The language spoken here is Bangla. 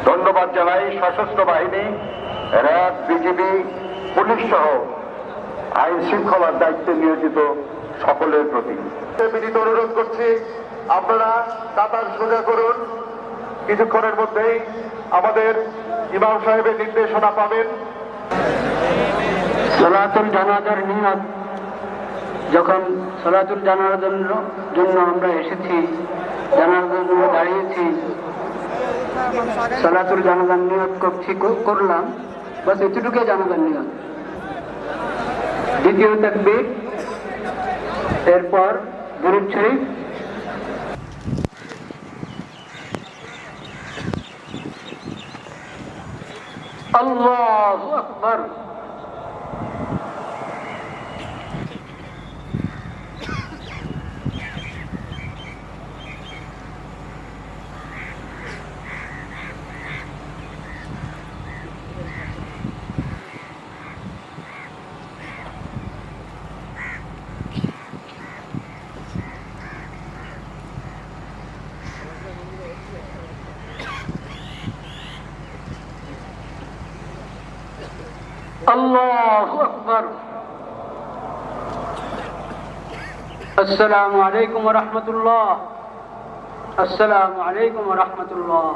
ধন্যবাদ জানাই সশস্ত্র বাহিনী, র্যাব, বিজিবি, পুলিশ সহ আইন শৃঙ্খলার দায়িত্বে নিয়োজিত সকলের প্রতি বিনীত অনুরোধ করছি, আপনারা কাতার সোজা করুন। কিছুক্ষণের মধ্যেই আমাদের ইমাম সাহেবের নির্দেশনা পাবেন। সালাতুল জানাজার নিয়ত, যখন সালাতুল জানাজার জন্য আমরা এসেছি, জানাজার জন্য দাঁড়িয়েছি, সালাতুল জানাজার নিয়ত করলাম, বাস এতটুকু জানাজার নিয়ত। দ্বিতীয় তাকবীর, এরপর দুরূদ শরীফ। আল্লাহু আকবার। আল্লাহু আকবার। আসসালামু আলাইকুম ওয়া রাহমাতুল্লাহ। আসসালামু আলাইকুম ওয়া রাহমাতুল্লাহ।